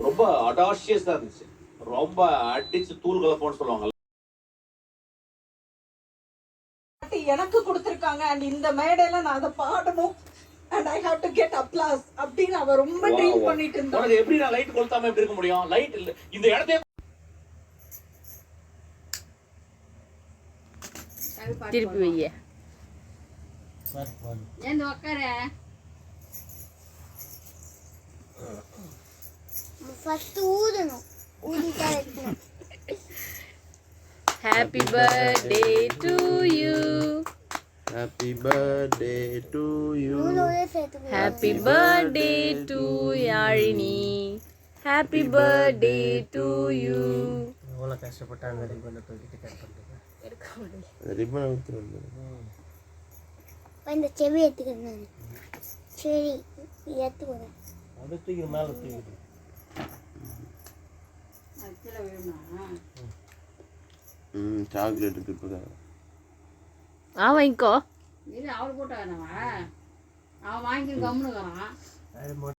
ரொம்ப அடாஷியஸா இருந்துச்சு. ரொம்ப அடிச்சு தூள் கலப்போன்னு சொல்லுவாங்க. எனக்கு கொடுத்திருக்காங்க and இந்த மேடையில நான் அத பாடணும் and I have to get applause அப்படின்னு அவ ரொம்ப ட்ரீம் பண்ணிட்டு இருந்தா. உனக்கு எப்படி நான் லைட் கொளுத்தாம எப்படி இருக்க முடியும்? லைட் இல்ல இந்த இடத்தை திருப்பி வைய. ஏன் உட்கார? ஃபர்ஸ்ட் ஊதணும். ஊதிட்டா வைக்கணும். Happy birthday to you. Happy birthday to you. நூலோட சேர்த்து Happy birthday to Yalini. Happy birthday to you. எவ்வளோ கஷ்டப்பட்டாங்க ரிப்பனை தூக்கிட்டு கட் பண்ணுறது. ரிப்பனை ஊற்றுறது. இந்த செவி எடுத்துக்கிறேன். சரி எடுத்துக்கிறேன். அதை தூக்கி மேலே தூக்கிட்டு. சாக்லேட் இப்போ வாங்கிக்கோ. இது அவள் போட்டானவா அவன் வாங்கி கம்முனுக்கிறான்.